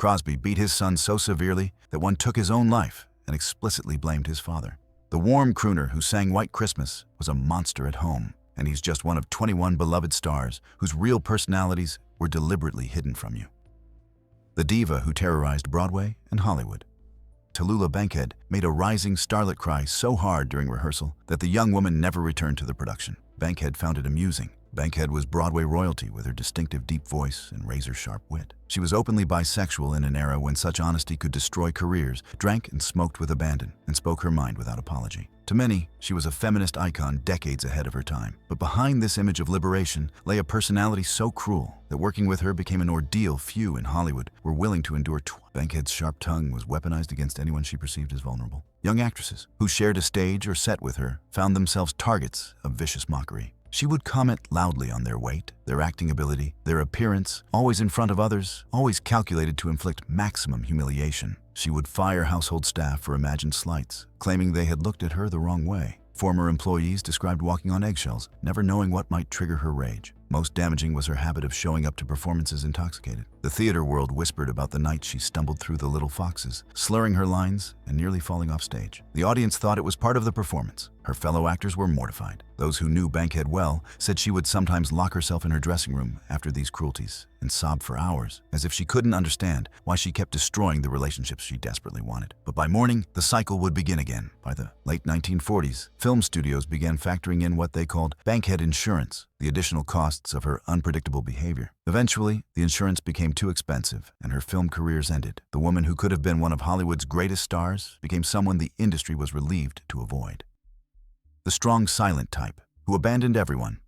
Crosby beat his son so severely that one took his own life and explicitly blamed his father. The warm crooner who sang White Christmas was a monster at home, and he's just one of 21 beloved stars whose real personalities were deliberately hidden from you. The diva who terrorized Broadway and Hollywood. Tallulah Bankhead made a rising starlet cry so hard during rehearsal that the young woman never returned to the production. Bankhead found it amusing. Bankhead was Broadway royalty with her distinctive deep voice and razor-sharp wit. She was openly bisexual in an era when such honesty could destroy careers, drank and smoked with abandon, and spoke her mind without apology. To many, she was a feminist icon decades ahead of her time. But behind this image of liberation lay a personality so cruel that working with her became an ordeal few in Hollywood were willing to endure. Bankhead's sharp tongue was weaponized against anyone she perceived as vulnerable. Young actresses who shared a stage or set with her found themselves targets of vicious mockery. She would comment loudly on their weight, their acting ability, their appearance, always in front of others, always calculated to inflict maximum humiliation. She would fire household staff for imagined slights, claiming they had looked at her the wrong way. Former employees described walking on eggshells, never knowing what might trigger her rage. Most damaging was her habit of showing up to performances intoxicated. The theater world whispered about the night she stumbled through The Little Foxes, slurring her lines and nearly falling off stage. The audience thought it was part of the performance. Her fellow actors were mortified. Those who knew Bankhead well said she would sometimes lock herself in her dressing room after these cruelties and sob for hours, as if she couldn't understand why she kept destroying the relationships she desperately wanted. But by morning, the cycle would begin again. By the late 1940s, film studios began factoring in what they called Bankhead insurance, the additional costs of her unpredictable behavior. Eventually, the insurance became too expensive, and her film careers ended. The woman who could have been one of Hollywood's greatest stars became someone the industry was relieved to avoid. The strong, silent type, who abandoned everyone.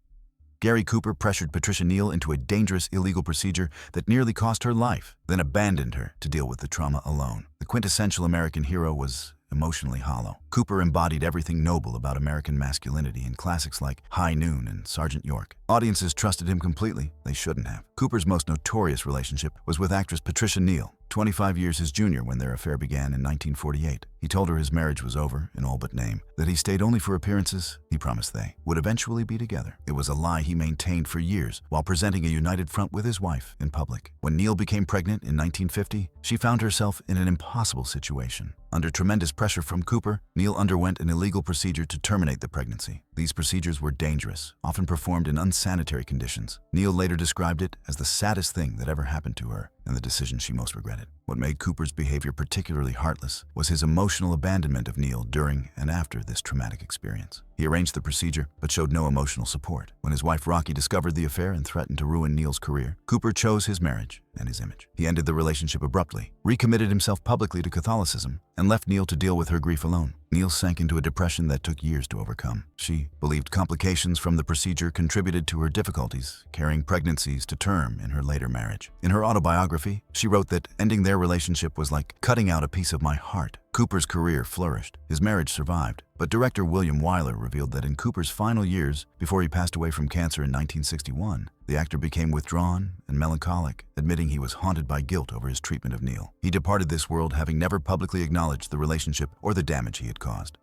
Gary Cooper pressured Patricia Neal into a dangerous illegal procedure that nearly cost her life, then abandoned her to deal with the trauma alone. The quintessential American hero was emotionally hollow. Cooper embodied everything noble about American masculinity in classics like High Noon and Sergeant York. Audiences trusted him completely. They shouldn't have. Cooper's most notorious relationship was with actress Patricia Neal, 25 years his junior when their affair began in 1948. He told her his marriage was over, in all but name, that he stayed only for appearances. He promised they would eventually be together. It was a lie he maintained for years while presenting a united front with his wife in public. When Neal became pregnant in 1950, she found herself in an impossible situation. Under tremendous pressure from Cooper, Neal underwent an illegal procedure to terminate the pregnancy. These procedures were dangerous, often performed in unsanitary conditions. Neal later described it as the saddest thing that ever happened to her and the decision she most regretted. What made Cooper's behavior particularly heartless was his emotional abandonment of Neal during and after this traumatic experience. He arranged the procedure, but showed no emotional support. When his wife Rocky discovered the affair and threatened to ruin Neal's career, Cooper chose his marriage and his image. He ended the relationship abruptly, recommitted himself publicly to Catholicism, and left Neal to deal with her grief alone. Neal sank into a depression that took years to overcome. She believed complications from the procedure contributed to her difficulties, carrying pregnancies to term in her later marriage. In her autobiography, she wrote that ending their relationship was like cutting out a piece of my heart. Cooper's career flourished. His marriage survived. But director William Wyler revealed that in Cooper's final years, before he passed away from cancer in 1961, the actor became withdrawn and melancholic, admitting he was haunted by guilt over his treatment of Neal. He departed this world having never publicly acknowledged the relationship or the damage he had caused.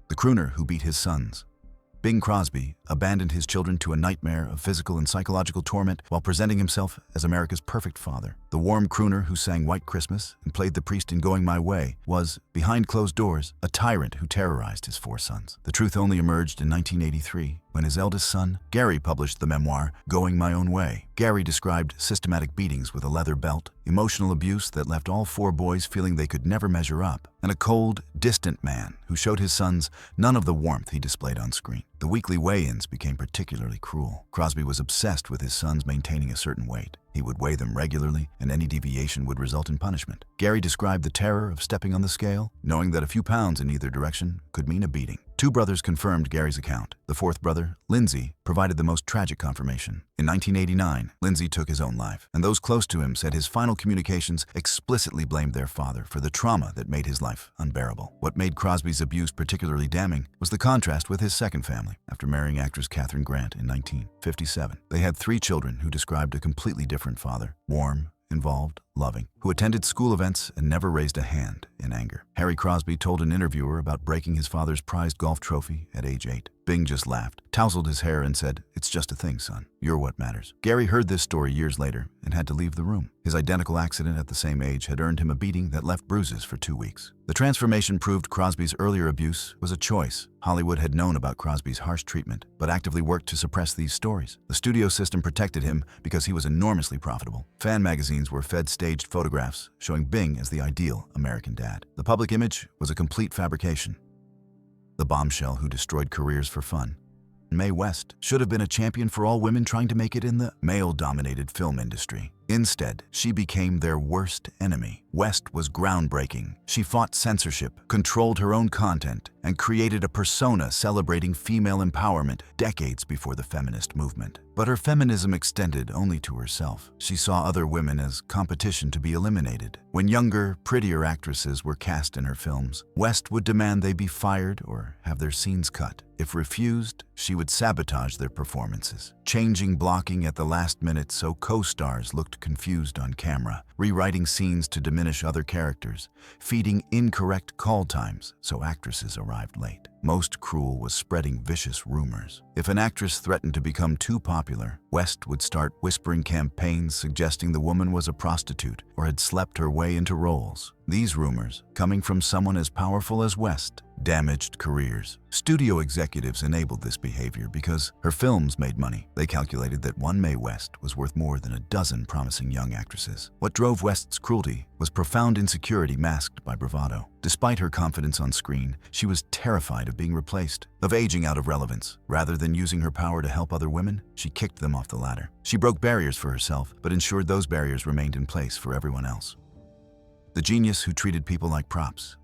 The crooner who beat his sons. Bing Crosby abandoned his children to a nightmare of physical and psychological torment while presenting himself as America's perfect father. The warm crooner who sang White Christmas and played the priest in Going My Way was, behind closed doors, a tyrant who terrorized his 4 sons. The truth only emerged in 1983 when his eldest son, Gary, published the memoir Going My Own Way. Gary described systematic beatings with a leather belt, emotional abuse that left all 4 boys feeling they could never measure up, and a cold, distant man who showed his sons none of the warmth he displayed on screen. The weekly weigh-ins became particularly cruel. Crosby was obsessed with his sons maintaining a certain weight. He would weigh them regularly, and any deviation would result in punishment. Gary described the terror of stepping on the scale, knowing that a few pounds in either direction could mean a beating. 2 brothers confirmed Gary's account. The 4th brother, Lindsay, provided the most tragic confirmation. In 1989, Lindsay took his own life, and those close to him said his final communications explicitly blamed their father for the trauma that made his life unbearable. What made Crosby's abuse particularly damning was the contrast with his second family. After marrying actress Katharine Grant in 1957, they had 3 children who described a completely different father: warm, involved, loving, who attended school events and never raised a hand in anger. Harry Crosby told an interviewer about breaking his father's prized golf trophy at age 8. Bing just laughed, tousled his hair, and said, "It's just a thing, son. You're what matters." Gary heard this story years later and had to leave the room. His identical accident at the same age had earned him a beating that left bruises for 2 weeks. The transformation proved Crosby's earlier abuse was a choice. Hollywood had known about Crosby's harsh treatment, but actively worked to suppress these stories. The studio system protected him because he was enormously profitable. Fan magazines were fed staged photographs showing Bing as the ideal American dad. The public image was a complete fabrication. The bombshell who destroyed careers for fun. Mae West should have been a champion for all women trying to make it in the male-dominated film industry. Instead, she became their worst enemy. West was groundbreaking. She fought censorship, controlled her own content, and created a persona celebrating female empowerment decades before the feminist movement. But her feminism extended only to herself. She saw other women as competition to be eliminated. When younger, prettier actresses were cast in her films, West would demand they be fired or have their scenes cut. If refused, she would sabotage their performances, changing blocking at the last minute so co-stars looked confused on camera, rewriting scenes to diminish other characters, feeding incorrect call times so actresses arrived late. Most cruel was spreading vicious rumors. If an actress threatened to become too popular, West would start whispering campaigns suggesting the woman was a prostitute or had slept her way into roles. These rumors, coming from someone as powerful as West, damaged careers. Studio executives enabled this behavior because her films made money. They calculated that one Mae West was worth more than a dozen promising young actresses. What drove West's cruelty was profound insecurity masked by bravado. Despite her confidence on screen, she was terrified of being replaced, of aging out of relevance. Rather than using her power to help other women, she kicked them off the ladder. She broke barriers for herself, but ensured those barriers remained in place for everyone else. The genius who treated people like props.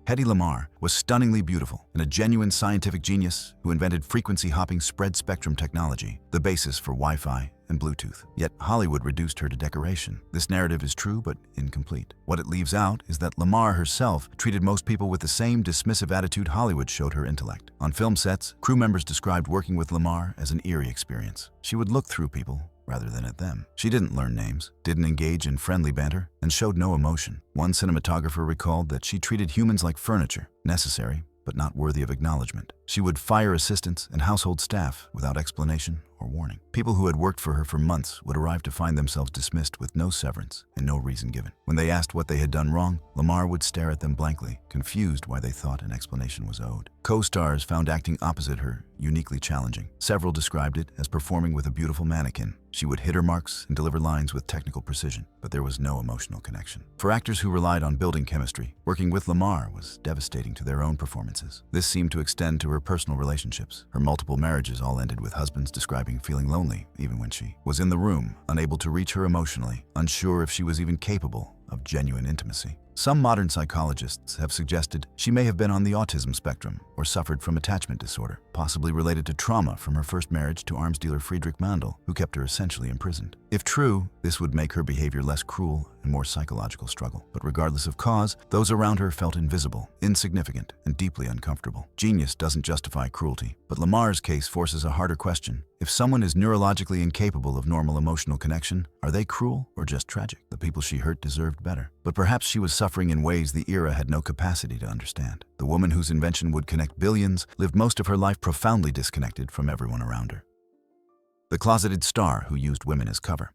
Hedy Lamarr was stunningly beautiful and a genuine scientific genius who invented frequency-hopping spread-spectrum technology, the basis for Wi-Fi and Bluetooth. Yet Hollywood reduced her to decoration. This narrative is true but incomplete. What it leaves out is that Lamarr herself treated most people with the same dismissive attitude Hollywood showed her intellect. On film sets, crew members described working with Lamarr as an eerie experience. She would look through people rather than at them. She didn't learn names, didn't engage in friendly banter, and showed no emotion. One cinematographer recalled that she treated humans like furniture, necessary but not worthy of acknowledgement. She would fire assistants and household staff without explanation or warning. People who had worked for her for months would arrive to find themselves dismissed with no severance and no reason given. When they asked what they had done wrong, Lamarr would stare at them blankly, confused why they thought an explanation was owed. Co-stars found acting opposite her uniquely challenging. Several described it as performing with a beautiful mannequin. She would hit her marks and deliver lines with technical precision, but there was no emotional connection. For actors who relied on building chemistry, working with Lamarr was devastating to their own performances. This seemed to extend to her personal relationships. Her multiple marriages all ended with husbands describing feeling lonely even when she was in the room, unable to reach her emotionally, unsure if she was even capable of genuine intimacy. Some modern psychologists have suggested she may have been on the autism spectrum or suffered from attachment disorder, possibly related to trauma from her first marriage to arms dealer Friedrich Mandl, who kept her essentially imprisoned. If true, this would make her behavior less cruel and more psychological struggle. But regardless of cause, those around her felt invisible, insignificant, and deeply uncomfortable. Genius doesn't justify cruelty, but Lamarr's case forces a harder question. If someone is neurologically incapable of normal emotional connection, are they cruel or just tragic? The people she hurt deserved better. But perhaps she was suffering in ways the era had no capacity to understand. The woman whose invention would connect billions lived most of her life profoundly disconnected from everyone around her. The closeted star who used women as cover.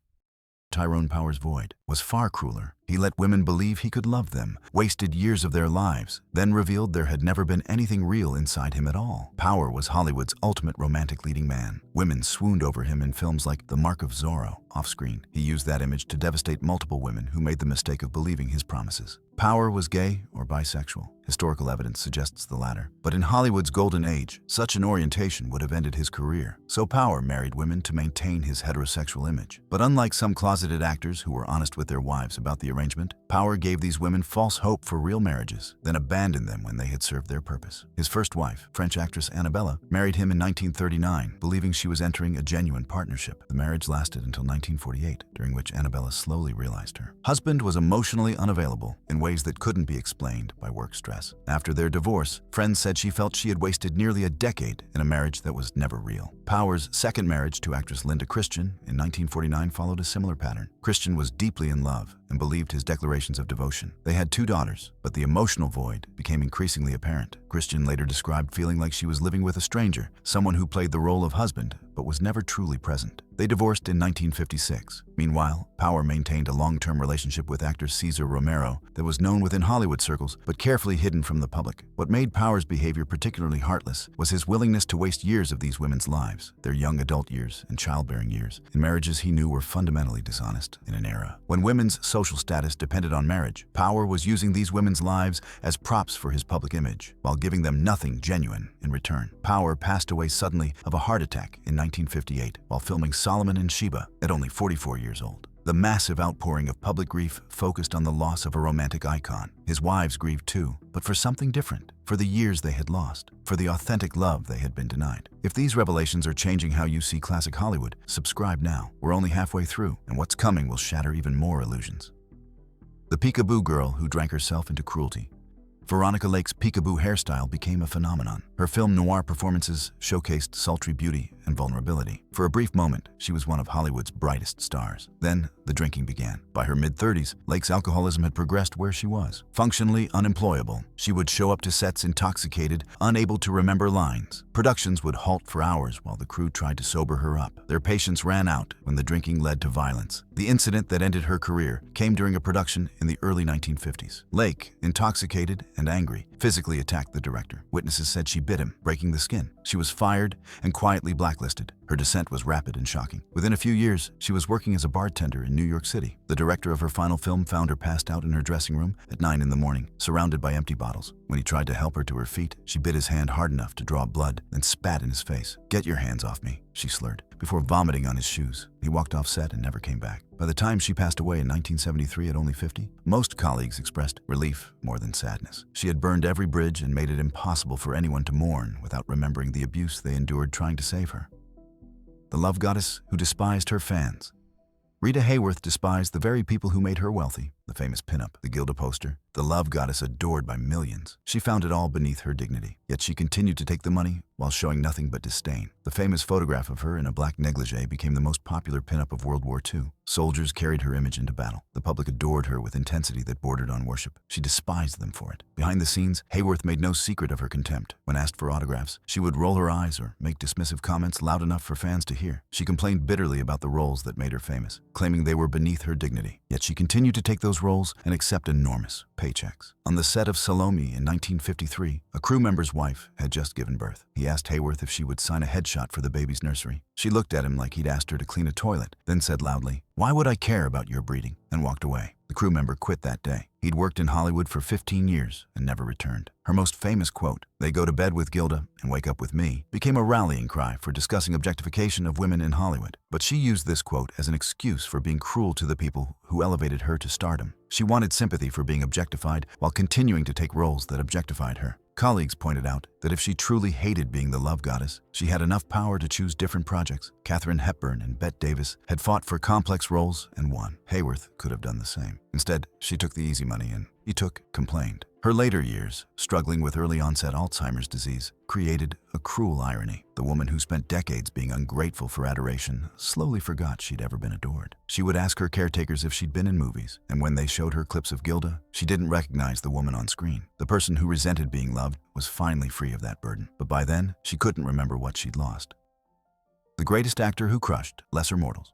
Tyrone Power's void was far crueler. He let women believe he could love them, wasted years of their lives, then revealed there had never been anything real inside him at all. Power was Hollywood's ultimate romantic leading man. Women swooned over him in films like The Mark of Zorro. Off-screen, he used that image to devastate multiple women who made the mistake of believing his promises. Power was gay or bisexual. Historical evidence suggests the latter. But in Hollywood's golden age, such an orientation would have ended his career. So Power married women to maintain his heterosexual image. But unlike some closeted actors who were honest with their wives about the arrangement, Power gave these women false hope for real marriages, then abandoned them when they had served their purpose. His first wife, French actress Annabella, married him in 1939, believing she was entering a genuine partnership. The marriage lasted until 1948, during which Annabella slowly realized her husband was emotionally unavailable in ways that couldn't be explained by work stress. After their divorce, friends said she felt she had wasted nearly a decade in a marriage that was never real. Power's second marriage to actress Linda Christian in 1949 followed a similar pattern. Christian was deeply in love, and believed his declarations of devotion. They had 2 daughters, but the emotional void became increasingly apparent. Christian later described feeling like she was living with a stranger, someone who played the role of husband but was never truly present. They divorced in 1956. Meanwhile, Power maintained a long-term relationship with actor Cesar Romero that was known within Hollywood circles but carefully hidden from the public. What made Power's behavior particularly heartless was his willingness to waste years of these women's lives, their young adult years and childbearing years, in marriages he knew were fundamentally dishonest. In an era when women's social status depended on marriage, Power was using these women's lives as props for his public image, while giving them nothing genuine in return. Power passed away suddenly of a heart attack in 1958 while filming Solomon and Sheba at only 44 years old. The massive outpouring of public grief focused on the loss of a romantic icon. His wives grieved too, but for something different, for the years they had lost, for the authentic love they had been denied. If these revelations are changing how you see classic Hollywood, subscribe now. We're only halfway through, and what's coming will shatter even more illusions. The peekaboo girl who drank herself into cruelty. Veronica Lake's peekaboo hairstyle became a phenomenon. Her film noir performances showcased sultry beauty and vulnerability. For a brief moment, she was one of Hollywood's brightest stars. Then, the drinking began. By her mid-30s, Lake's alcoholism had progressed where she was. Functionally unemployable, she would show up to sets intoxicated, unable to remember lines. Productions would halt for hours while the crew tried to sober her up. Their patience ran out when the drinking led to violence. The incident that ended her career came during a production in the early 1950s. Lake, intoxicated and angry, physically attacked the director. Witnesses said she bit him, breaking the skin. She was fired and quietly blacklisted. Her descent was rapid and shocking. Within a few years, she was working as a bartender in New York City. The director of her final film found her passed out in her dressing room at 9 in the morning, surrounded by empty bottles. When he tried to help her to her feet, she bit his hand hard enough to draw blood, then spat in his face. "Get your hands off me," she slurred, before vomiting on his shoes. He walked off set and never came back. By the time she passed away in 1973 at only 50, most colleagues expressed relief more than sadness. She had burned every bridge and made it impossible for anyone to mourn without remembering the abuse they endured trying to save her. The love goddess who despised her fans. Rita Hayworth despised the very people who made her wealthy. The famous pinup, the Gilda poster, the love goddess adored by millions. She found it all beneath her dignity, yet she continued to take the money while showing nothing but disdain. The famous photograph of her in a black negligee became the most popular pinup of World War II. Soldiers carried her image into battle. The public adored her with intensity that bordered on worship. She despised them for it. Behind the scenes, Hayworth made no secret of her contempt. When asked for autographs, she would roll her eyes or make dismissive comments loud enough for fans to hear. She complained bitterly about the roles that made her famous, claiming they were beneath her dignity. Yet she continued to take those roles and accept enormous paychecks. On the set of Salome in 1953, a crew member's wife had just given birth. He asked Hayworth if she would sign a headshot for the baby's nursery. She looked at him like he'd asked her to clean a toilet, then said loudly, "Why would I care about your breeding?" and walked away. The crew member quit that day. He'd worked in Hollywood for 15 years and never returned. Her most famous quote, "They go to bed with Gilda and wake up with me," became a rallying cry for discussing objectification of women in Hollywood. But she used this quote as an excuse for being cruel to the people who elevated her to stardom. She wanted sympathy for being objectified while continuing to take roles that objectified her. Colleagues pointed out that if she truly hated being the love goddess, she had enough power to choose different projects. Katharine Hepburn and Bette Davis had fought for complex roles and won. Hayworth could have done the same. Instead, she took the easy money and complained. Her later years, struggling with early-onset Alzheimer's disease, created a cruel irony. The woman who spent decades being ungrateful for adoration slowly forgot she'd ever been adored. She would ask her caretakers if she'd been in movies, and when they showed her clips of Gilda, she didn't recognize the woman on screen. The person who resented being loved was finally free of that burden, but by then, she couldn't remember what she'd lost. The greatest actor who crushed lesser mortals.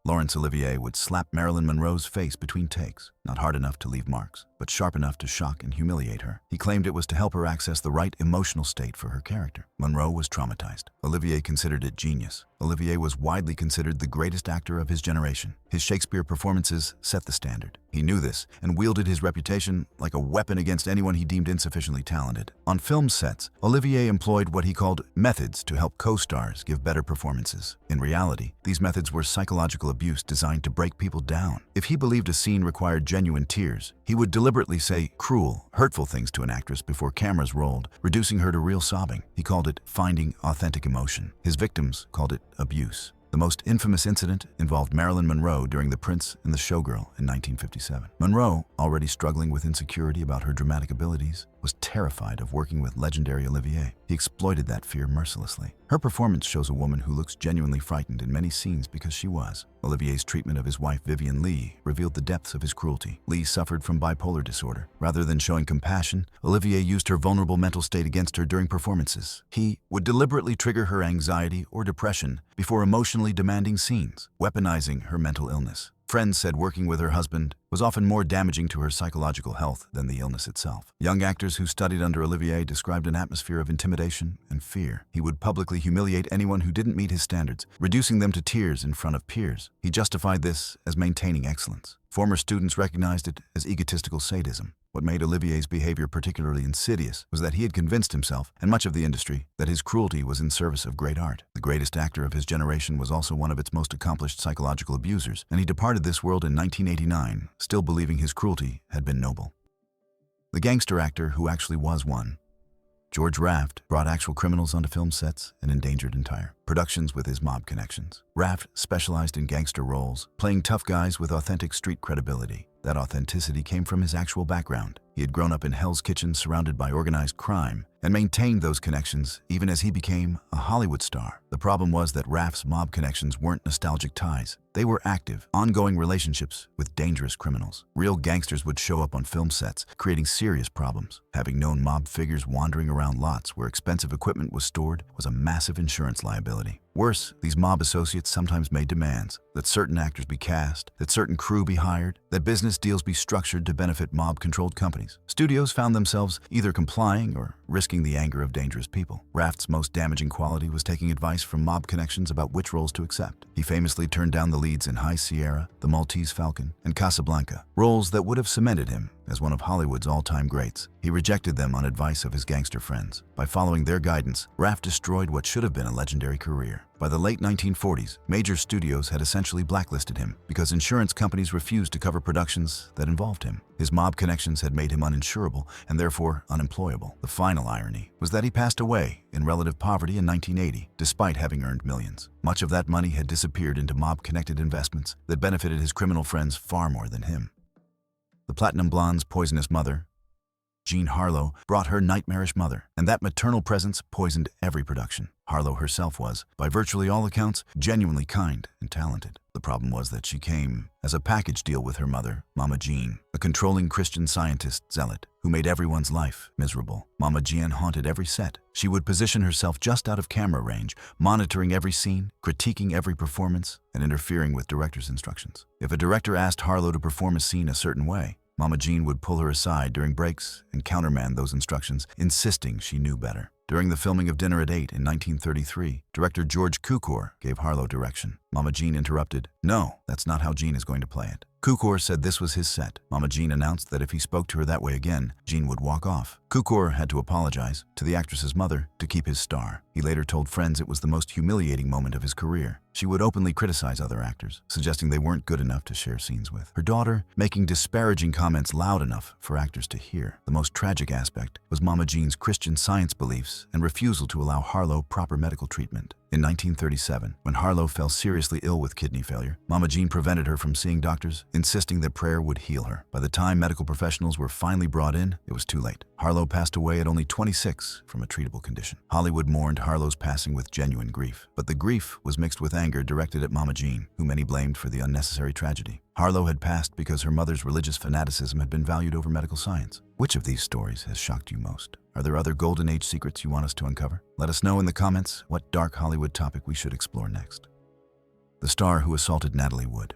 Laurence Olivier would slap Marilyn Monroe's face between takes, not hard enough to leave marks, but sharp enough to shock and humiliate her. He claimed it was to help her access the right emotional state for her character. Monroe was traumatized. Olivier considered it genius. Olivier was widely considered the greatest actor of his generation. His Shakespeare performances set the standard. He knew this and wielded his reputation like a weapon against anyone he deemed insufficiently talented. On film sets, Olivier employed what he called methods to help co-stars give better performances. In reality, these methods were psychological abuse designed to break people down. If he believed a scene required genuine tears, he would deliberately say cruel, hurtful things to an actress before cameras rolled, reducing her to real sobbing. He called it finding authentic emotion. His victims called it abuse. The most infamous incident involved Marilyn Monroe during The Prince and the Showgirl in 1957. Monroe, already struggling with insecurity about her dramatic abilities, was terrified of working with legendary Olivier. He exploited that fear mercilessly. Her performance shows a woman who looks genuinely frightened in many scenes because she was. Olivier's treatment of his wife Vivian Leigh revealed the depths of his cruelty. Leigh suffered from bipolar disorder. Rather than showing compassion, Olivier used her vulnerable mental state against her during performances. He would deliberately trigger her anxiety or depression before emotionally demanding scenes, weaponizing her mental illness. Friends said working with her husband was often more damaging to her psychological health than the illness itself. Young actors who studied under Olivier described an atmosphere of intimidation and fear. He would publicly humiliate anyone who didn't meet his standards, reducing them to tears in front of peers. He justified this as maintaining excellence. Former students recognized it as egotistical sadism. What made Olivier's behavior particularly insidious was that he had convinced himself, and much of the industry, that his cruelty was in service of great art. The greatest actor of his generation was also one of its most accomplished psychological abusers, and he departed this world in 1989, still believing his cruelty had been noble. The gangster actor who actually was one. George Raft brought actual criminals onto film sets and endangered entire productions with his mob connections. Raft specialized in gangster roles, playing tough guys with authentic street credibility. That authenticity came from his actual background. He had grown up in Hell's Kitchen surrounded by organized crime and maintained those connections even as he became a Hollywood star. The problem was that Raft's mob connections weren't nostalgic ties. They were active, ongoing relationships with dangerous criminals. Real gangsters would show up on film sets, creating serious problems. Having known mob figures wandering around lots where expensive equipment was stored was a massive insurance liability. Worse, these mob associates sometimes made demands that certain actors be cast, that certain crew be hired, that business deals be structured to benefit mob-controlled companies. Studios found themselves either complying or risking the anger of dangerous people. Raft's most damaging quality was taking advice from mob connections about which roles to accept. He famously turned down the leads in High Sierra, The Maltese Falcon, and Casablanca, roles that would have cemented him as one of Hollywood's all-time greats. He rejected them on advice of his gangster friends. By following their guidance, Raft destroyed what should have been a legendary career. By the late 1940s, major studios had essentially blacklisted him because insurance companies refused to cover productions that involved him. His mob connections had made him uninsurable and therefore unemployable. The final irony was that he passed away in relative poverty in 1980, despite having earned millions. Much of that money had disappeared into mob-connected investments that benefited his criminal friends far more than him. The Platinum Blonde's poisonous mother, Jean Harlow, brought her nightmarish mother, and that maternal presence poisoned every production. Harlow herself was, by virtually all accounts, genuinely kind and talented. The problem was that she came as a package deal with her mother, Mama Jean, a controlling Christian Scientist zealot who made everyone's life miserable. Mama Jean haunted every set. She would position herself just out of camera range, monitoring every scene, critiquing every performance, and interfering with directors' instructions. If a director asked Harlow to perform a scene a certain way, Mama Jean would pull her aside during breaks and countermand those instructions, insisting she knew better. During the filming of Dinner at 8 in 1933, director George Cukor gave Harlow direction. Mama Jean interrupted. "No, that's not how Jean is going to play it." Cukor said this was his set. Mama Jean announced that if he spoke to her that way again, Jean would walk off. Cukor had to apologize to the actress's mother to keep his star. He later told friends it was the most humiliating moment of his career. She would openly criticize other actors, suggesting they weren't good enough to share scenes with. Her daughter making disparaging comments loud enough for actors to hear. The most tragic aspect was Mama Jean's Christian Science beliefs and refusal to allow Harlow proper medical treatment. In 1937, when Harlow fell seriously ill with kidney failure, Mama Jean prevented her from seeing doctors, insisting that prayer would heal her. By the time medical professionals were finally brought in, it was too late. Harlow passed away at only 26 from a treatable condition. Hollywood mourned Harlow's passing with genuine grief, but the grief was mixed with anger directed at Mama Jean, who many blamed for the unnecessary tragedy. Harlow had passed because her mother's religious fanaticism had been valued over medical science. Which of these stories has shocked you most? Are there other Golden Age secrets you want us to uncover? Let us know in the comments what dark Hollywood topic we should explore next. The star who assaulted Natalie Wood.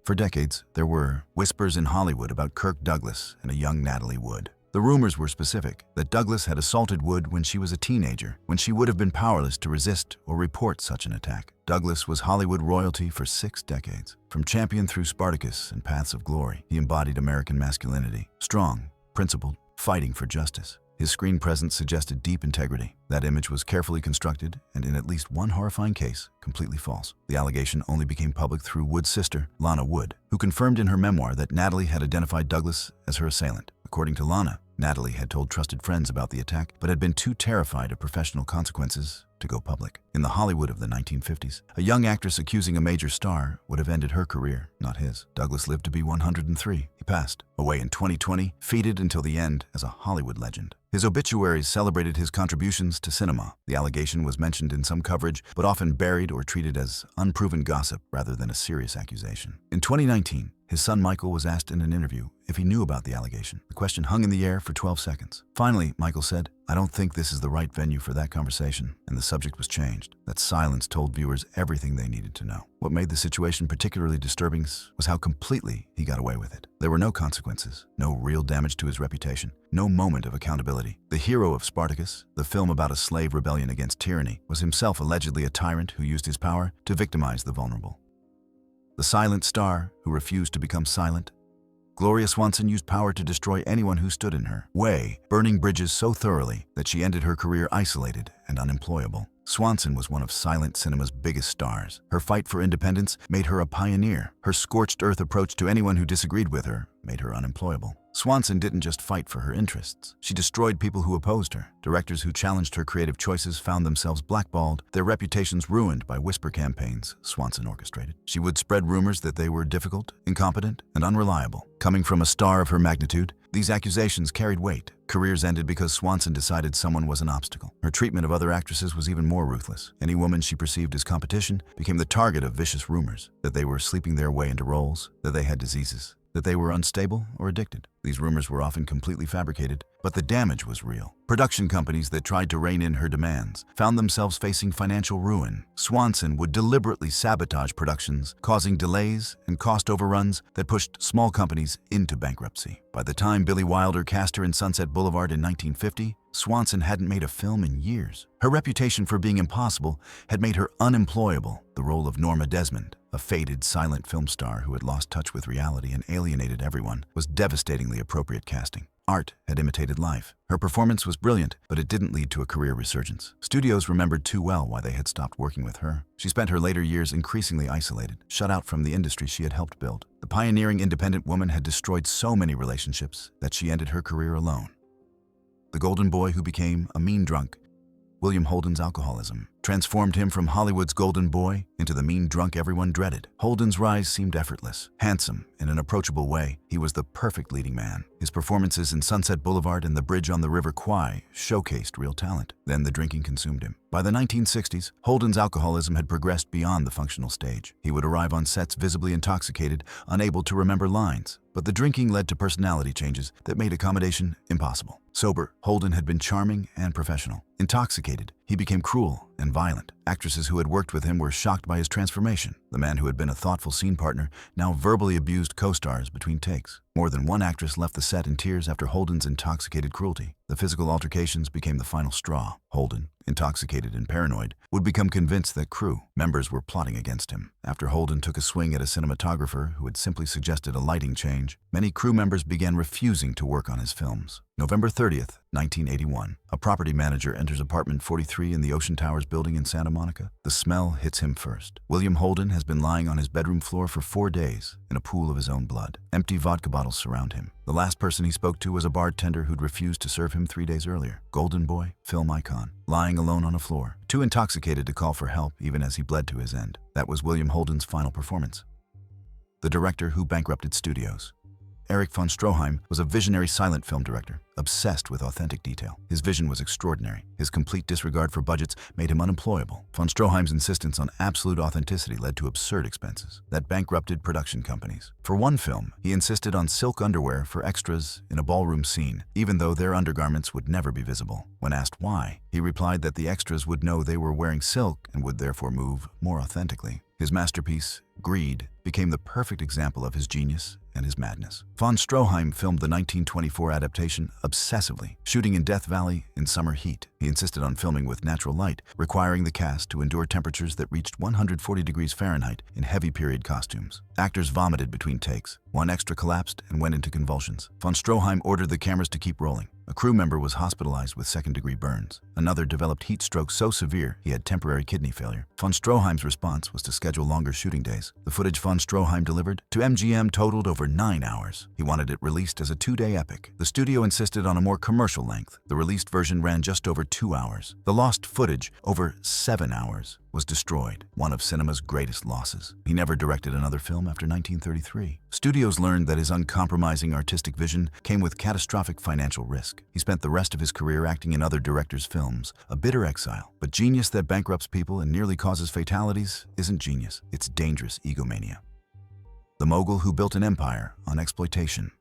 For decades, there were whispers in Hollywood about Kirk Douglas and a young Natalie Wood. The rumors were specific, that Douglas had assaulted Wood when she was a teenager, when she would have been powerless to resist or report such an attack. Douglas was Hollywood royalty for 6 decades. From Champion through Spartacus and Paths of Glory, he embodied American masculinity, strong, principled, fighting for justice. His screen presence suggested deep integrity. That image was carefully constructed and, in at least one horrifying case, completely false. The allegation only became public through Wood's sister, Lana Wood, who confirmed in her memoir that Natalie had identified Douglas as her assailant. According to Lana, Natalie had told trusted friends about the attack, but had been too terrified of professional consequences to go public. In the Hollywood of the 1950s, a young actress accusing a major star would have ended her career, not his. Douglas lived to be 103. He passed away in 2020, feted until the end as a Hollywood legend. His obituaries celebrated his contributions to cinema. The allegation was mentioned in some coverage, but often buried or treated as unproven gossip rather than a serious accusation. In 2019, his son Michael was asked in an interview if he knew about the allegation. The question hung in the air for 12 seconds. Finally, Michael said, "I don't think this is the right venue for that conversation," and the subject was changed. That silence told viewers everything they needed to know. What made the situation particularly disturbing was how completely he got away with it. There were no consequences, no real damage to his reputation, no moment of accountability. The hero of Spartacus, the film about a slave rebellion against tyranny, was himself allegedly a tyrant who used his power to victimize the vulnerable. The silent star who refused to become silent. Gloria Swanson used power to destroy anyone who stood in her way, burning bridges so thoroughly that she ended her career isolated and unemployable. Swanson was one of silent cinema's biggest stars. Her fight for independence made her a pioneer. Her scorched earth approach to anyone who disagreed with her made her unemployable. Swanson didn't just fight for her interests. She destroyed people who opposed her. Directors who challenged her creative choices found themselves blackballed, their reputations ruined by whisper campaigns Swanson orchestrated. She would spread rumors that they were difficult, incompetent, and unreliable. Coming from a star of her magnitude, these accusations carried weight. Careers ended because Swanson decided someone was an obstacle. Her treatment of other actresses was even more ruthless. Any woman she perceived as competition became the target of vicious rumors, that they were sleeping their way into roles, that they had diseases, that they were unstable or addicted. These rumors were often completely fabricated, but the damage was real. Production companies that tried to rein in her demands found themselves facing financial ruin. Swanson would deliberately sabotage productions, causing delays and cost overruns that pushed small companies into bankruptcy. By the time Billy Wilder cast her in Sunset Boulevard in 1950, Swanson hadn't made a film in years. Her reputation for being impossible had made her unemployable. The role of Norma Desmond, a faded, silent film star who had lost touch with reality and alienated everyone, was devastatingly appropriate casting. Art had imitated life. Her performance was brilliant, but it didn't lead to a career resurgence. Studios remembered too well why they had stopped working with her. She spent her later years increasingly isolated, shut out from the industry she had helped build. The pioneering independent woman had destroyed so many relationships that she ended her career alone. The golden boy who became a mean drunk. William Holden's alcoholism transformed him from Hollywood's golden boy into the mean drunk everyone dreaded. Holden's rise seemed effortless. Handsome, in an approachable way, he was the perfect leading man. His performances in Sunset Boulevard and The Bridge on the River Kwai showcased real talent. Then the drinking consumed him. By the 1960s, Holden's alcoholism had progressed beyond the functional stage. He would arrive on sets visibly intoxicated, unable to remember lines. But the drinking led to personality changes that made accommodation impossible. Sober, Holden had been charming and professional. Intoxicated, he became cruel and violent. Actresses who had worked with him were shocked by his transformation. The man who had been a thoughtful scene partner now verbally abused co-stars between takes. More than one actress left the set in tears after Holden's intoxicated cruelty. The physical altercations became the final straw. Holden, intoxicated and paranoid, would become convinced that crew members were plotting against him. After Holden took a swing at a cinematographer who had simply suggested a lighting change, many crew members began refusing to work on his films. November 30th, 1981. A property manager enters apartment 43 in the Ocean Towers building in Santa Monica. The smell hits him first. William Holden has been lying on his bedroom floor for 4 days in a pool of his own blood. Empty vodka bottles surround him. The last person he spoke to was a bartender who'd refused to serve him 3 days earlier. Golden boy, film icon, lying alone on a floor, too intoxicated to call for help even as he bled to his end. That was William Holden's final performance. The director who bankrupted studios. Erich von Stroheim was a visionary silent film director, obsessed with authentic detail. His vision was extraordinary. His complete disregard for budgets made him unemployable. Von Stroheim's insistence on absolute authenticity led to absurd expenses that bankrupted production companies. For one film, he insisted on silk underwear for extras in a ballroom scene, even though their undergarments would never be visible. When asked why, he replied that the extras would know they were wearing silk and would therefore move more authentically. His masterpiece, Greed, became the perfect example of his genius and his madness. Von Stroheim filmed the 1924 adaptation obsessively, shooting in Death Valley in summer heat. He insisted on filming with natural light, requiring the cast to endure temperatures that reached 140 degrees Fahrenheit in heavy period costumes. Actors vomited between takes. One extra collapsed and went into convulsions. Von Stroheim ordered the cameras to keep rolling. A crew member was hospitalized with second-degree burns. Another developed heat stroke so severe he had temporary kidney failure. Von Stroheim's response was to schedule longer shooting days. The footage Von von Stroheim delivered to MGM totaled over 9 hours. He wanted it released as a 2-day epic. The studio insisted on a more commercial length. The released version ran just over 2 hours. The lost footage, over 7 hours, was destroyed, one of cinema's greatest losses. He never directed another film after 1933. Studios learned that his uncompromising artistic vision came with catastrophic financial risk. He spent the rest of his career acting in other directors' films, a bitter exile. But genius that bankrupts people and nearly causes fatalities isn't genius, it's dangerous egomania. The mogul who built an empire on exploitation.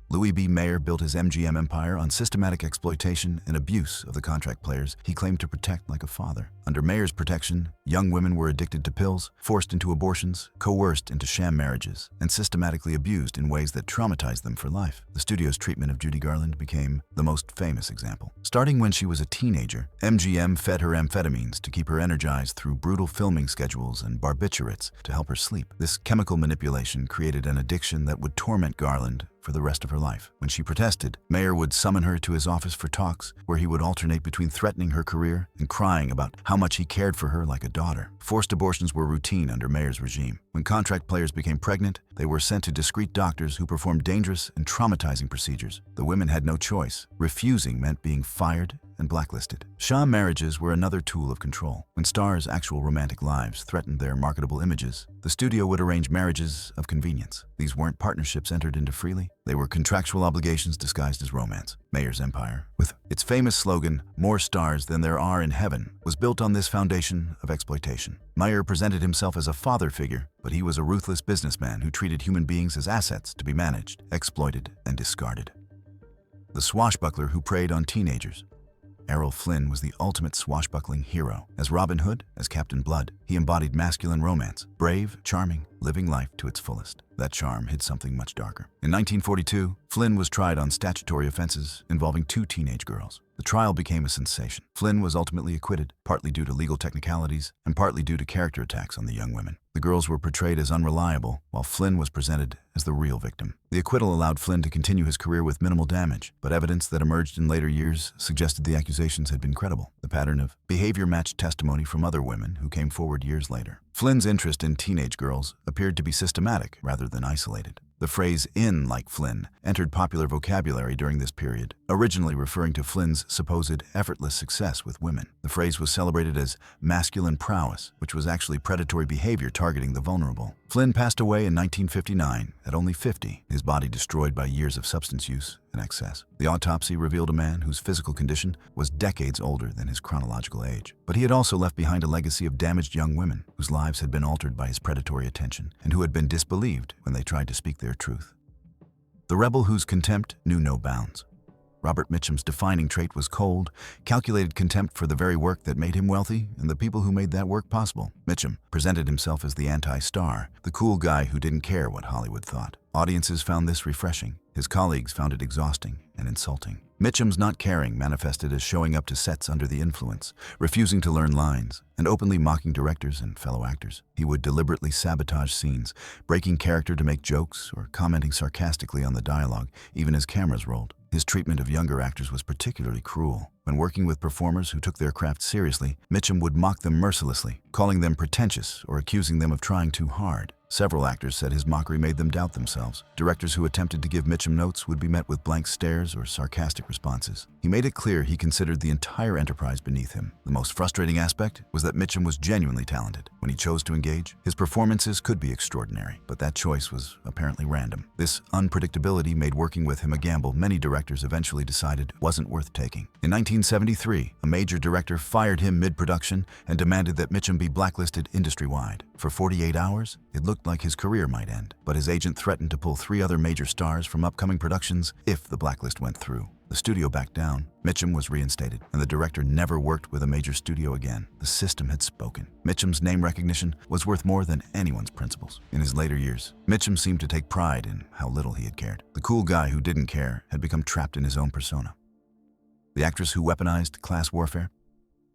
Louis B. Mayer built his MGM empire on systematic exploitation and abuse of the contract players he claimed to protect like a father. Under Mayer's protection, young women were addicted to pills, forced into abortions, coerced into sham marriages, and systematically abused in ways that traumatized them for life. The studio's treatment of Judy Garland became the most famous example. Starting when she was a teenager, MGM fed her amphetamines to keep her energized through brutal filming schedules and barbiturates to help her sleep. This chemical manipulation created an addiction that would torment Garland for the rest of her life. When she protested, Mayer would summon her to his office for talks, where he would alternate between threatening her career and crying about how much he cared for her like a daughter. Forced abortions were routine under Mayer's regime. When contract players became pregnant, they were sent to discreet doctors who performed dangerous and traumatizing procedures. The women had no choice. Refusing meant being fired and blacklisted. Sham marriages were another tool of control. When stars' actual romantic lives threatened their marketable images, the studio would arrange marriages of convenience. These weren't partnerships entered into freely. They were contractual obligations disguised as romance. Mayer's empire, with its famous slogan, "More stars than there are in heaven," was built on this foundation of exploitation. Mayer presented himself as a father figure, but he was a ruthless businessman who treated human beings as assets to be managed, exploited, and discarded. The swashbuckler who preyed on teenagers. Errol Flynn was the ultimate swashbuckling hero. As Robin Hood, as Captain Blood, he embodied masculine romance, brave, charming, living life to its fullest. That charm hid something much darker. In 1942, Flynn was tried on statutory offenses involving 2 teenage girls. The trial became a sensation. Flynn was ultimately acquitted, partly due to legal technicalities and partly due to character attacks on the young women. The girls were portrayed as unreliable, while Flynn was presented as the real victim. The acquittal allowed Flynn to continue his career with minimal damage, but evidence that emerged in later years suggested the accusations had been credible. The pattern of behavior matched testimony from other women who came forward years later. Flynn's interest in teenage girls appeared to be systematic rather than isolated. The phrase "in like Flynn" entered popular vocabulary during this period, originally referring to Flynn's supposed effortless success with women. The phrase was celebrated as masculine prowess, which was actually predatory behavior targeting the vulnerable. Flynn passed away in 1959 at only 50, his body destroyed by years of substance use and excess. The autopsy revealed a man whose physical condition was decades older than his chronological age. But he had also left behind a legacy of damaged young women whose lives had been altered by his predatory attention and who had been disbelieved when they tried to speak their truth. The rebel whose contempt knew no bounds. Robert Mitchum's defining trait was cold, calculated contempt for the very work that made him wealthy and the people who made that work possible. Mitchum presented himself as the anti-star, the cool guy who didn't care what Hollywood thought. Audiences found this refreshing. His colleagues found it exhausting and insulting. Mitchum's not caring manifested as showing up to sets under the influence, refusing to learn lines, and openly mocking directors and fellow actors. He would deliberately sabotage scenes, breaking character to make jokes or commenting sarcastically on the dialogue, even as cameras rolled. His treatment of younger actors was particularly cruel. When working with performers who took their craft seriously, Mitchum would mock them mercilessly, calling them pretentious or accusing them of trying too hard. Several actors said his mockery made them doubt themselves. Directors who attempted to give Mitchum notes would be met with blank stares or sarcastic responses. He made it clear he considered the entire enterprise beneath him. The most frustrating aspect was that Mitchum was genuinely talented. When he chose to engage, his performances could be extraordinary, but that choice was apparently random. This unpredictability made working with him a gamble many directors eventually decided wasn't worth taking. In 1973, a major director fired him mid-production and demanded that Mitchum be blacklisted industry-wide. For 48 hours, it looked like his career might end, but his agent threatened to pull 3 other major stars from upcoming productions if the blacklist went through. The studio backed down, Mitchum was reinstated, and the director never worked with a major studio again. The system had spoken. Mitchum's name recognition was worth more than anyone's principles. In his later years, Mitchum seemed to take pride in how little he had cared. The cool guy who didn't care had become trapped in his own persona. The actress who weaponized class warfare?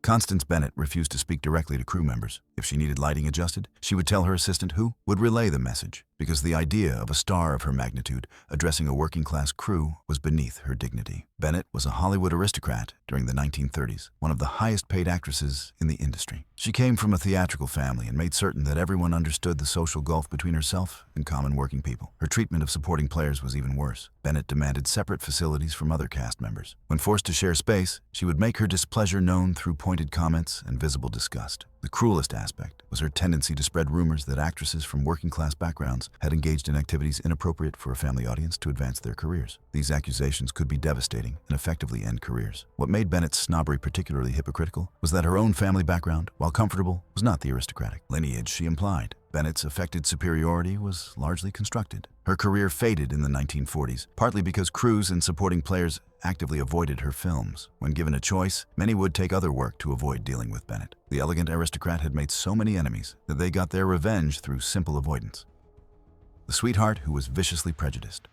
Constance Bennett refused to speak directly to crew members. If she needed lighting adjusted, she would tell her assistant who would relay the message. because the idea of a star of her magnitude addressing a working-class crew was beneath her dignity. Bennett was a Hollywood aristocrat during the 1930s, one of the highest-paid actresses in the industry. She came from a theatrical family and made certain that everyone understood the social gulf between herself and common working people. Her treatment of supporting players was even worse. Bennett demanded separate facilities from other cast members. When forced to share space, she would make her displeasure known through pointed comments and visible disgust. The cruelest aspect was her tendency to spread rumors that actresses from working-class backgrounds had engaged in activities inappropriate for a family audience to advance their careers. These accusations could be devastating and effectively end careers. What made Bennett's snobbery particularly hypocritical was that her own family background, while comfortable, was not the aristocratic lineage she implied. Bennett's affected superiority was largely constructed. Her career faded in the 1940s, partly because crews and supporting players actively avoided her films. When given a choice, many would take other work to avoid dealing with Bennett. The elegant aristocrat had made so many enemies that they got their revenge through simple avoidance. The sweetheart who was viciously prejudiced.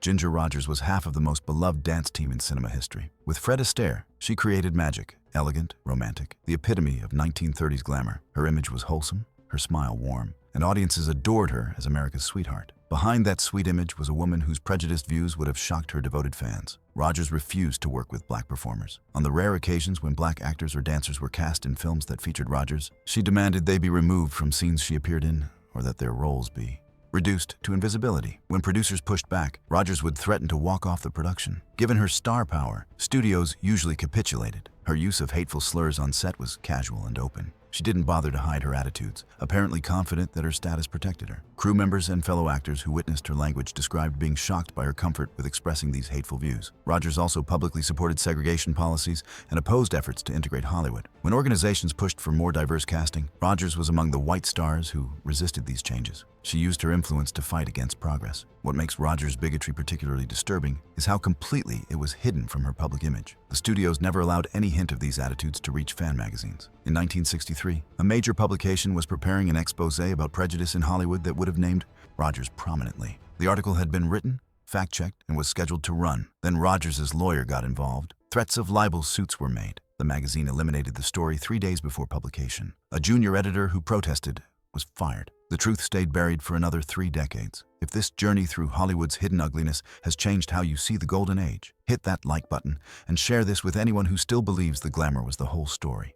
Ginger Rogers was half of the most beloved dance team in cinema history. With Fred Astaire, she created magic, elegant, romantic, the epitome of 1930s glamour. Her image was wholesome, her smile warm, and audiences adored her as America's sweetheart. Behind that sweet image was a woman whose prejudiced views would have shocked her devoted fans. Rogers refused to work with black performers. On the rare occasions when black actors or dancers were cast in films that featured Rogers, she demanded they be removed from scenes she appeared in, or that their roles be reduced to invisibility. When producers pushed back, Rogers would threaten to walk off the production. Given her star power, studios usually capitulated. Her use of hateful slurs on set was casual and open. She didn't bother to hide her attitudes, apparently confident that her status protected her. Crew members and fellow actors who witnessed her language described being shocked by her comfort with expressing these hateful views. Rogers also publicly supported segregation policies and opposed efforts to integrate Hollywood. When organizations pushed for more diverse casting, Rogers was among the white stars who resisted these changes. She used her influence to fight against progress. What makes Rogers' bigotry particularly disturbing is how completely it was hidden from her public image. The studios never allowed any hint of these attitudes to reach fan magazines. In 1963, a major publication was preparing an expose about prejudice in Hollywood that would have named Rogers prominently. The article had been written, fact-checked, and was scheduled to run. Then Rogers' lawyer got involved. Threats of libel suits were made. The magazine eliminated the story 3 days before publication. A junior editor who protested was fired. The truth stayed buried for another 3 decades. If this journey through Hollywood's hidden ugliness has changed how you see the golden age, hit that like button and share this with anyone who still believes the glamour was the whole story.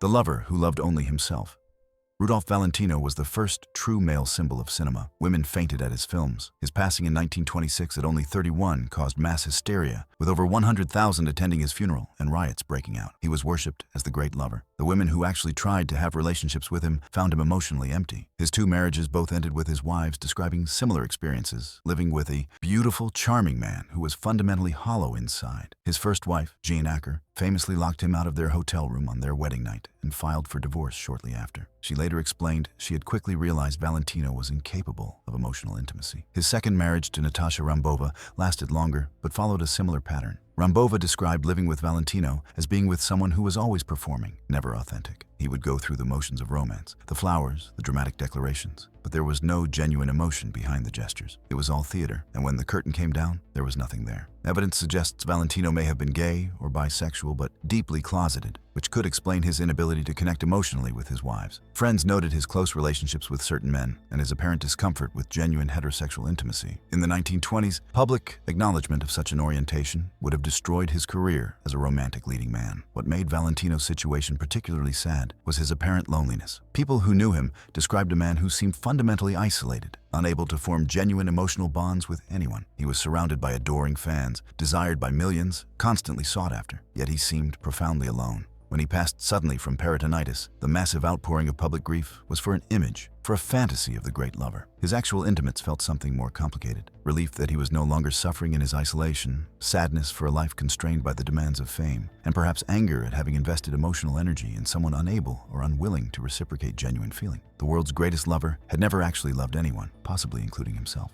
The lover who loved only himself. Rudolph Valentino was the first true male symbol of cinema. Women fainted at his films. His passing in 1926 at only 31 caused mass hysteria, with over 100,000 attending his funeral and riots breaking out. He was worshipped as the great lover. The women who actually tried to have relationships with him found him emotionally empty. His 2 marriages both ended with his wives describing similar experiences, living with a beautiful, charming man who was fundamentally hollow inside. His first wife, Jean Acker, famously locked him out of their hotel room on their wedding night and filed for divorce shortly after. She later explained she had quickly realized Valentino was incapable of emotional intimacy. His second marriage to Natasha Rambova lasted longer, but followed a similar pattern. Rambova described living with Valentino as being with someone who was always performing, never authentic. He would go through the motions of romance, the flowers, the dramatic declarations, but there was no genuine emotion behind the gestures. It was all theater, and when the curtain came down, there was nothing there. Evidence suggests Valentino may have been gay or bisexual, but deeply closeted, which could explain his inability to connect emotionally with his wives. Friends noted his close relationships with certain men and his apparent discomfort with genuine heterosexual intimacy. In the 1920s, public acknowledgement of such an orientation would have destroyed his career as a romantic leading man. What made Valentino's situation particularly sad was his apparent loneliness. People who knew him described a man who seemed fundamentally isolated, unable to form genuine emotional bonds with anyone. He was surrounded by adoring fans, desired by millions, constantly sought after, yet he seemed profoundly alone. When he passed suddenly from peritonitis, the massive outpouring of public grief was for an image, for a fantasy of the great lover. His actual intimates felt something more complicated. Relief that he was no longer suffering in his isolation, sadness for a life constrained by the demands of fame, and perhaps anger at having invested emotional energy in someone unable or unwilling to reciprocate genuine feeling. The world's greatest lover had never actually loved anyone, possibly including himself.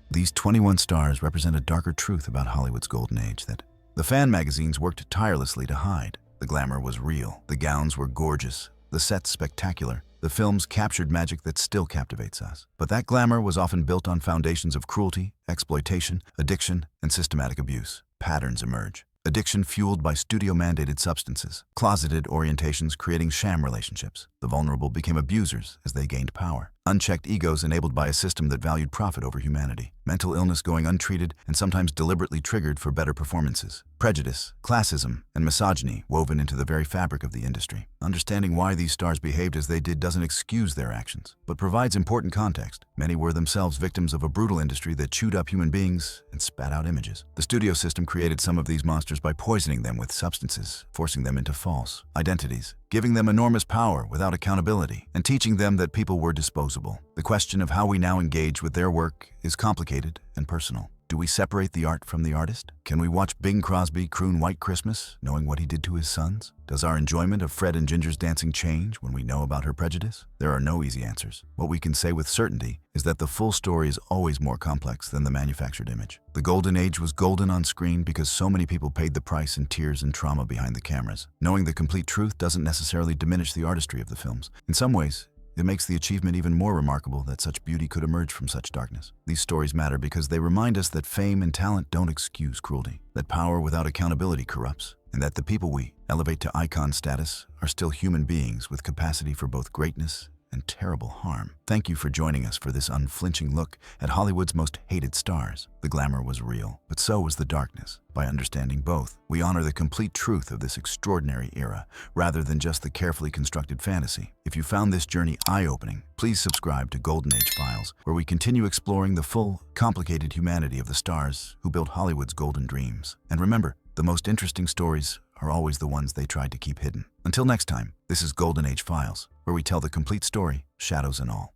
These 21 stars represent a darker truth about Hollywood's golden age that the fan magazines worked tirelessly to hide. The glamour was real, the gowns were gorgeous, the sets spectacular, the films captured magic that still captivates us. But that glamour was often built on foundations of cruelty, exploitation, addiction, and systematic abuse. Patterns emerge. Addiction fueled by studio-mandated substances, closeted orientations creating sham relationships. The vulnerable became abusers as they gained power. unchecked egos enabled by a system that valued profit over humanity, mental illness going untreated and sometimes deliberately triggered for better performances, prejudice, classism, and misogyny woven into the very fabric of the industry. Understanding why these stars behaved as they did doesn't excuse their actions, but provides important context. Many were themselves victims of a brutal industry that chewed up human beings and spat out images. The studio system created some of these monsters by poisoning them with substances, forcing them into false identities, giving them enormous power without accountability, and teaching them that people were disposable. The question of how we now engage with their work is complicated and personal. Do we separate the art from the artist? Can we watch Bing Crosby croon White Christmas, knowing what he did to his sons? Does our enjoyment of Fred and Ginger's dancing change when we know about her prejudice? There are no easy answers. What we can say with certainty is that the full story is always more complex than the manufactured image. The golden age was golden on screen because so many people paid the price in tears and trauma behind the cameras. Knowing the complete truth doesn't necessarily diminish the artistry of the films. In some ways, it makes the achievement even more remarkable that such beauty could emerge from such darkness. These stories matter because they remind us that fame and talent don't excuse cruelty, that power without accountability corrupts, and that the people we elevate to icon status are still human beings with capacity for both greatness and terrible harm. Thank you for joining us for this unflinching look at Hollywood's most hated stars. The glamour was real, but so was the darkness. By understanding both, we honor the complete truth of this extraordinary era, rather than just the carefully constructed fantasy. If you found this journey eye-opening, please subscribe to Golden Age Files, where we continue exploring the full, complicated humanity of the stars who built Hollywood's golden dreams. And remember, the most interesting stories are always the ones they tried to keep hidden. Until next time, this is Golden Age Files, where we tell the complete story, shadows and all.